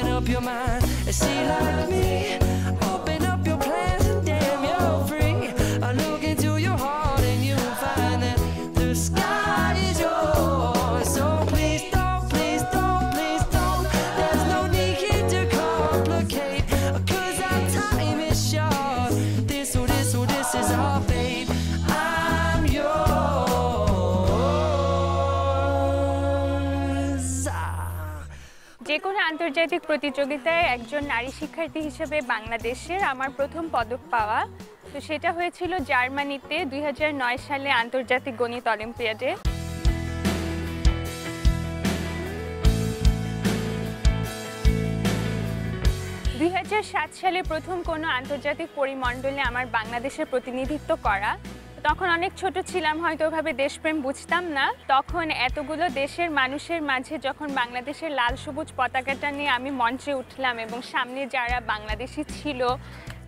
open up your mind and see like me. Open up your plans and damn, you're free. I look into your heart and you'll find that the sky is yours. So please don't, please don't, please don't. There's no need here to complicate, 'cause our time is short. This is our fate. I'm yours. যে কোনো আন্তর্জাতিক প্রতিযোগিতায় একজন নারী শিক্ষার্থী হিসেবে বাংলাদেশের আমার প্রথম পদক পাওয়া, তো সেটা হয়েছিল জার্মানিতে 2009 সালে আন্তর্জাতিক গণিত অলিম্পিয়াডে। 2007 সালে প্রথম কোনো আন্তর্জাতিক পরিমণ্ডলে আমার বাংলাদেশের প্রতিনিধিত্ব করা। তখন অনেক ছোট ছিলাম, হয়তো ওভাবে দেশপ্রেম বুঝতাম না। তখন এতগুলো দেশের মানুষের মাঝে যখন বাংলাদেশের লাল সবুজ পতাকাটা নিয়ে আমি মঞ্চে উঠলাম এবং সামনে যারা বাংলাদেশি ছিল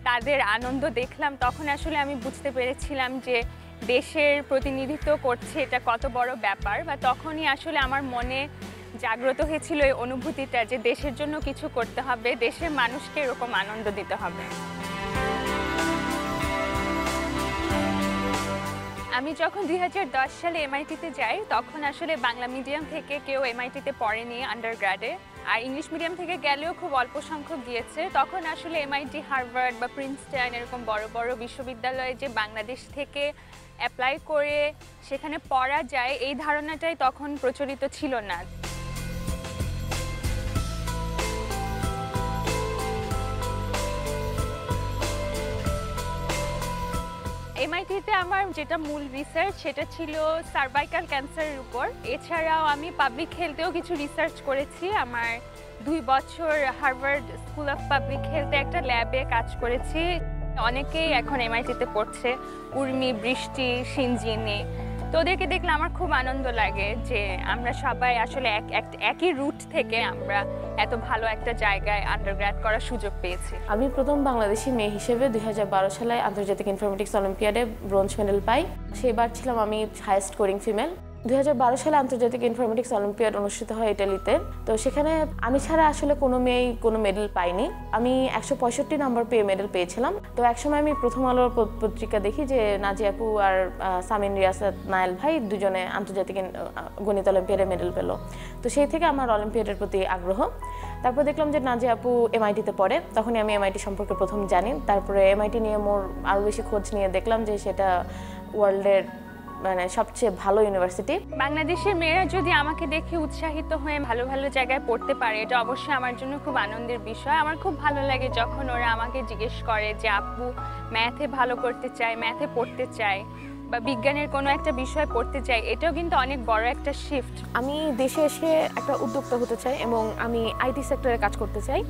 তাদের আনন্দ দেখলাম, তখন আসলে আমি বুঝতে পেরেছিলাম যে দেশের প্রতিনিধিত্ব করছে এটা কত বড় ব্যাপার। বা তখনই আসলে আমার মনে জাগ্রত হয়েছিল এই অনুভূতিটা যে দেশের জন্য কিছু করতে হবে, দেশের মানুষকে এরকম আনন্দ দিতে হবে। আমি যখন 2010 সালে এমআইটিতে যাই তখন আসলে বাংলা মিডিয়াম থেকে কেউ এমআইটিতে পড়েনি আন্ডারগ্র্যাডে, আর ইংলিশ মিডিয়াম থেকে গেলেও খুব অল্প সংখ্যক গিয়েছে। তখন আসলে এমআইটি, হার্ভার্ড বা প্রিন্সটন এরকম বড় বড় বিশ্ববিদ্যালয়ে যে বাংলাদেশ থেকে অ্যাপ্লাই করে সেখানে পড়া যায় এই ধারণাটাই তখন প্রচলিত ছিল না। এমআইটিতে আমার যেটা মূল রিসার্চ সেটা ছিল সার্ভাইকাল ক্যান্সারের উপর। এছাড়াও আমি পাবলিক হেলথেও কিছু রিসার্চ করেছি। আমার 2 বছর হার্ভার্ড স্কুল অফ পাবলিক হেলথে একটা ল্যাবে কাজ করেছি। অনেকেই এখন এমআইটিতে পড়ছে, উর্মি, বৃষ্টি, সিনজিনি। তো ওদেরকে দেখলে আমার খুব আনন্দ লাগে যে আমরা সবাই আসলে একই রুট থেকে আমরা এত ভালো একটা জায়গায় আন্ডারগ্র্যাড করার সুযোগ পেয়েছি। আমি প্রথম বাংলাদেশি মেয়ে হিসেবে 2012 সালে আন্তর্জাতিক ইনফরমেটিক্স অলিম্পিয়াডে ব্রোঞ্জ মেডেল পাই। সেবার ছিলাম আমি হাইয়েস্ট স্কোরিং ফিমেল। 2012 সালে আন্তর্জাতিক ইনফরমেটিক্স অলিম্পিয়াড অনুষ্ঠিত হয় ইটালিতে। তো সেখানে আমি ছাড়া আসলে কোনো মেয়েই কোনো মেডেল পাইনি। আমি 165 নাম্বার পেয়ে মেডেল পেয়েছিলাম। তো একসময় আমি প্রথম আলোর পত্রিকা দেখি যে নাজিয়া আপু আর সামিন রিয়াসাত নায়েল ভাই দুজনে আন্তর্জাতিক গণিত অলিম্পিয়াডে মেডেল পেল। তো সেই থেকে আমার অলিম্পিয়াডের প্রতি আগ্রহ। তারপর দেখলাম যে নাজিয়া আপু এমআইটিতে পড়ে, তখনই আমি এমআইটি সম্পর্কে প্রথম জানি। তারপরে এমআইটি নিয়ে মোর আরও বেশি খোঁজ নিয়ে দেখলাম যে সেটা ওয়ার্ল্ডের মানে সবচেয়ে ভালো ইউনিভার্সিটি। বাংলাদেশের মেয়েরা যদি আমাকে দেখে উৎসাহিত হয়ে ভালো ভালো জায়গায় পড়তে পারে এটা অবশ্যই আমার জন্য খুব আনন্দের বিষয়। আমার খুব ভালো লাগে যখন ওরা আমাকে জিজ্ঞেস করে যে আপু ম্যাথে ভালো করতে চাই, ম্যাথে পড়তে চাই বা বিজ্ঞানের কোনো একটা বিষয় পড়তে চাই। এটাও কিন্তু অনেক বড় একটা শিফট। আমি দেশে এসে একটা উদ্যোক্তা হতে চাই এবং আমি আইটি সেক্টরে কাজ করতে চাই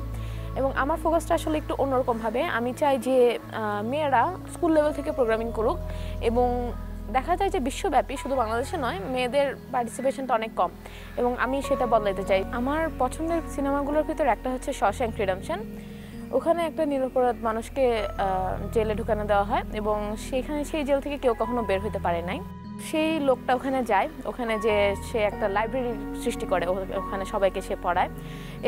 এবং আমার ফোকাসটা আসলে একটু অন্যরকমভাবে। আমি চাই যে মেয়েরা স্কুল লেভেল থেকে প্রোগ্রামিং করুক এবং দেখা যায় যে বিশ্বব্যাপী শুধু বাংলাদেশে নয় মেয়েদের পার্টিসিপেশনটা অনেক কম এবং আমি সেটা বদলাতে চাই। আমার পছন্দের সিনেমাগুলোর ভিতর একটা হচ্ছে শশ্যাঙ্ক রিডেম্পশন। ওখানে একটা নিরপরাধ মানুষকে জেলে ঢুকানো দেওয়া হয় এবং সেখানে সেই জেল থেকে কেউ কখনো বের হতে পারে নাই। সেই লোকটা ওখানে যায়, ওখানে যে সে একটা লাইব্রেরি সৃষ্টি করে, ওখানে সবাইকে সে পড়ায়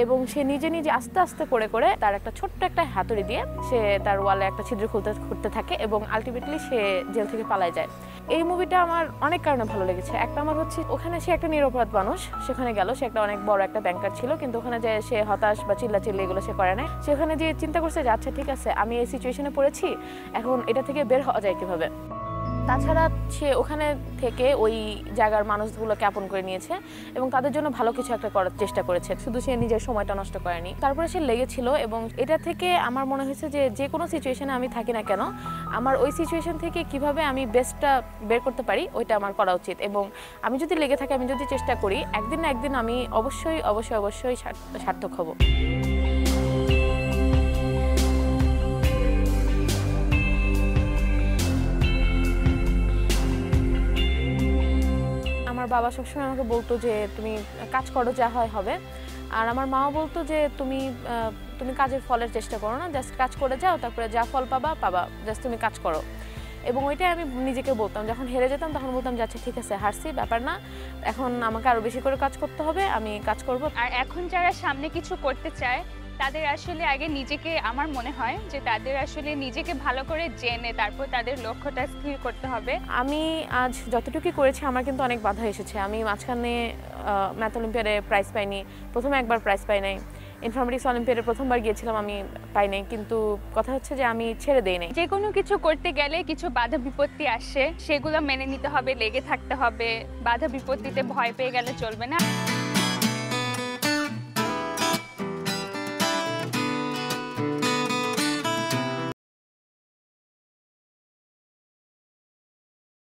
এবং সে নিজে নিজে আস্তে আস্তে করে করে তার একটা ছোট্ট একটা হাতুড়ি দিয়ে সে তার ওয়ালে একটা ছিদ্র খুঁড়তে থাকে এবং আলটিমেটলি সে জেল থেকে পালায় যায়। এই মুভিটা আমার অনেক কারণে ভালো লেগেছে। একটা আমার হচ্ছে ওখানে সে একটা নিরপরাধ মানুষ, সেখানে গেল, সে একটা অনেক বড় একটা ব্যাংকার ছিল, কিন্তু ওখানে যে সে হতাশ বা চিল্লাচিল্লি এগুলো সে করে নাই। সে ওখানে যে চিন্তা করছে যে আচ্ছা ঠিক আছে আমি এই সিচুয়েশনে পড়েছি, এখন এটা থেকে বের হওয়া যায় কীভাবে। তাছাড়া সে ওখানে থেকে ওই জায়গার মানুষগুলোকে আপন করে নিয়েছে এবং তাদের জন্য ভালো কিছু একটা করার চেষ্টা করেছে, শুধু সে নিজের সময়টা নষ্ট করেনি। তারপরে সে লেগেছিল এবং এটা থেকে আমার মনে হয়েছে যে যে কোনো সিচুয়েশনে আমি থাকি না কেন আমার ওই সিচুয়েশন থেকে কিভাবে আমি বেস্টটা বের করতে পারি ওইটা আমার করা উচিত এবং আমি যদি লেগে থাকি, আমি যদি চেষ্টা করি, একদিন না একদিন আমি অবশ্যই অবশ্যই অবশ্যই সার্থক হব। আমার বাবা সবসময় আমাকে বলতো যে তুমি কাজ করো, যা হয় হবে। আর আমার মাও বলতো যে তুমি কাজের ফলের চেষ্টা করো না, জাস্ট কাজ করে যাও, তারপরে যা ফল পাবা, জাস্ট তুমি কাজ করো। এবং ওইটাই আমি নিজেকে বলতাম। যখন হেরে যেতাম তখন বলতাম যে আচ্ছা ঠিক আছে, হারছি, ব্যাপার না, এখন আমাকে আরও বেশি করে কাজ করতে হবে, আমি কাজ করব। আর এখন যারা সামনে কিছু করতে চায় তাদের আসলে আগে নিজেকে, আমার মনে হয় যে তাদের আসলে নিজেকে ভালো করে জেনে তারপর তাদের লক্ষ্যটা স্থির করতে হবে। আমি আজ যতটুকু করেছি আমার কিন্তু অনেক বাধা এসেছে। আমি মাঝখানে ম্যাথ অলিম্পিয়াডে প্রাইজ পাইনি, প্রথমে একবার প্রাইজ পাই নাই। ইনফরমেটিক্স অলিম্পিয়াডে প্রথমবার গিয়েছিলাম, আমি পাই নাই, কিন্তু কথা হচ্ছে যে আমি ছেড়ে দেই নাই। যে কোনো কিছু করতে গেলে কিছু বাধা বিপত্তি আসে, সেগুলো মেনে নিতে হবে, লেগে থাকতে হবে। বাধা বিপত্তিতে ভয় পেয়ে গেলে চলবে না।